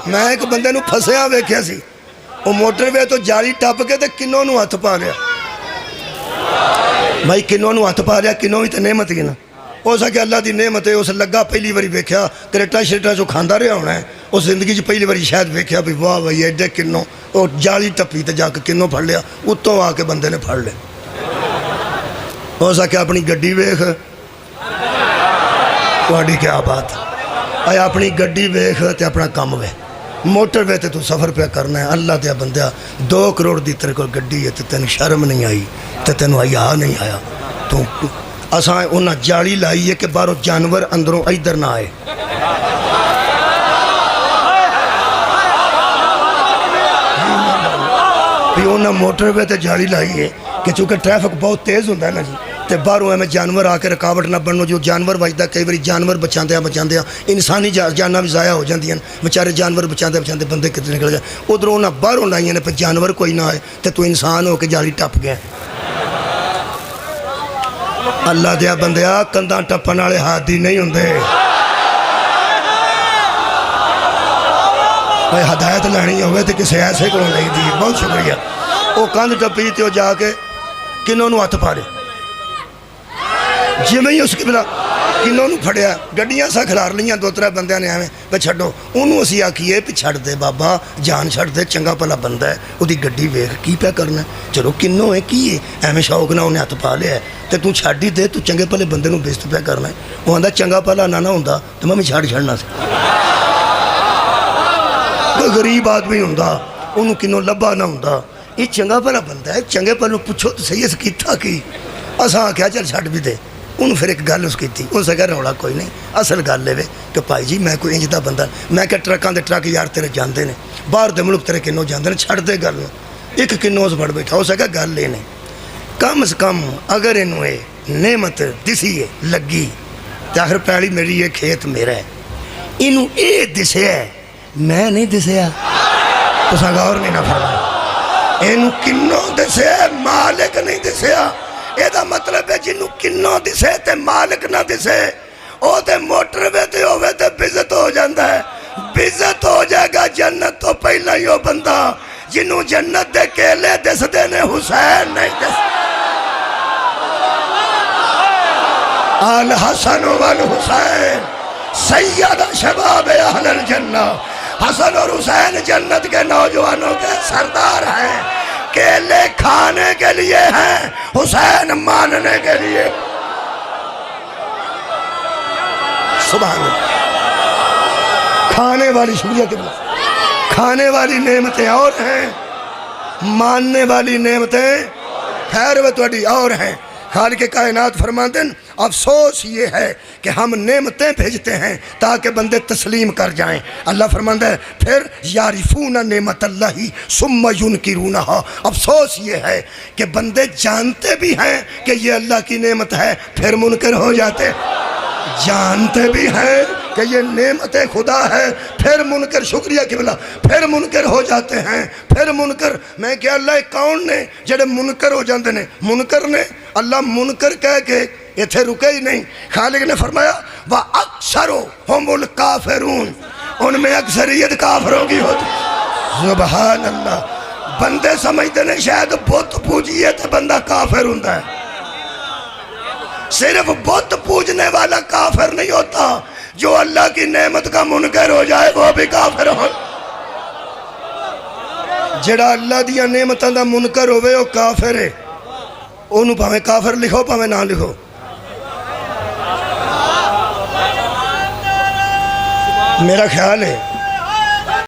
मैं एक बंदे नूं फसिया वेख्या सी, वो मोटरवे तो जाली टप के ते किन्नों नूं हथ पा लिया। भाई किन्नों नूं हथ पा लिया, किन्नों भी तो नेमत ही ना। हो सके अल्लाह की नेमत है, उस लगा पहली बारी वेख्या, करेटा शरेटा चो खांदा रहा होना है, उस जिंदगी पहली बारी शायद वेख्या भी वाह भाई एडे किन्नों, वो जाली टप्पी तो जाके किन्नों फड़ लिया, उत्तों आके बंदे ने फड़ लिया। हो सके अपनी गड्डी वेख, तुहाडी क्या बात है, अपनी गड्डी वेख ते अपना कम वे, मोटरवे ते तू सफ़र पे करना है। अल्लाह ते बंदिया 2 करोड़ की तेरे को गड्डी है, तो तेन शर्म नहीं आई, तो तेन हया नहीं आया। तू असा उन्हें जाली लाई है कि बाहरों जानवर अंदरों इधर ना आए। भी उन्हें मोटरवे ते जाली लाई है कि चूँकि ट्रैफिक बहुत तेज़ होता है ना जी, तो बाहरों एवं जानवर आके रुकावट ना बनो। जो जानवर बचता, कई बार जानवर बचाते इंसानी जाना भी ज़ाया हो जाए, बेचारे जानवर बचाते बचाते बंदे कितने निकल जाए। उधरों उन्हें बाहरों लाइया ने, पर जानवर कोई ना आए, तो तू इंसान होकर जाली टप गया। अल्लाह दिया बंदिया कंधा टप्पन वाले हाथी नहीं होंगे। भाई हदायत लैनी हो तो किसी ऐसे को ली दी, बहुत शुक्रिया। वो कंध टप्पी तो जाके किन्नों नूं हथ पा लिया, जिमें ही उसकी बिला किन्नों नूं फड़िया, गड्डियां सा खिलार लिया 2-3 बंदियां ने एवं भी छड्डो उन्होंने। असी आखीए भी छड़ दे बाबा, जान छड़ दे, चंगा भला बंदा है, उसकी गड्डी वेख की पे करना, चलो किन्नों है की है, एवं शौक ना उन्हें हथ पा लिया तो तू छड़ ही दे, तू चंगे भले बंदे नूं बेइज्जत पे करना है। वो आंदा चंगा भला ना होंदा तो मैं भी छड़ना सी। कोई गरीब आदमी होंदा, उन्होंने किन्नों लभा ना होंदा, ये चंगा भला बंदा है, चंगे भले पुछो तो सही अस कीता की। असा आख्या चल छड़ भी दे, उन्होंने फिर एक गल उस की, उस कहा रौला कोई नहीं, असल गल है कि भाई जी मैं कोई इंज दा बंदा, मैं क्या ट्रकों के ट्रक यार तेरे जाते हैं, बाहर दे मुल्क तेरे किन्नों जाते हैं, छड़ दे गल, एक किन्नों उस फड़ बैठा। हो सका गल ये नहीं, कम से कम अगर इनू ये नेमत दिसी है लगी, तो आखिर पैली मेरी है, खेत मेरा है, इनू ये दिसे मैं नहीं दिसया, तो गौर नहीं ना फरमाया, इनू किन्नों दिसे मालिक नहीं दिसया। एदा मतलब है जिन्हों किन्नों दिसे ते मालिक ना दिसे, ओ ते मोटरवे ते होवे ते बेइज्जत हो जाता है, बेइज्जत हो जाएगा जन्नत तो पहला ही वो बंदा जिन्हों जन्नत दे केले दिसदे ने, हुसैन नहीं दिस। अल हसन वल हुसैन सैयद शबाब अहल जन्नह, हसन और हुसैन जन्नत के नौजवानों के सरदार हैं। केले खाने के लिए हैं, हुसैन मानने के लिए। सुभान अल्लाह। खाने वाली शुक्रिया के खाने वाली नेमतें और हैं, मानने वाली नेमतें खैर व तुहाडी और हैं। खालिक के कायनात फरमाते हैं अफसोस ये है कि हम नेमतें भेजते हैं ताकि बंदे तस्लीम कर जाएं। अल्लाह फरमाता है फिर यारिफूना नेमत अल्लाही सुम्मा युनकिरूनहा, अफसोस ये है कि बंदे जानते भी हैं कि ये अल्लाह की नेमत है, फिर मुनकर हो जाते, जानते भी हैं कि ये नेमत खुदा है, फिर मुनकर, शुक्रिया कि बोला, फिर मुनकर हो जाते हैं, फिर मुनकर। मैं क्या अल्लाह कौन ने जेडे मुनकर हो जाते हैं, मुनकर ने, अल्लाह मुनकर कह के इत्थे रुके ही नहीं। खालिक ने फरमाया व अक्सरो हुमुल काफिरून, उनमें अक्सरियत काफिरों की होती। सुभान अल्लाह। बंदे समझते हैं शायद बुत पूजिए तो बंदा काफिर होता है, सिर्फ बुत पूजने वाला काफिर नहीं होता, जो अल्लाह की नेमत का मुनकर हो जाए वो भी काफिर हो। जेड़ा अल्लाह दिया नेमतों का मुनकर होवे वो काफिर है, ओनू भावें काफिर लिखो भावें ना लिखो। मेरा ख्याल है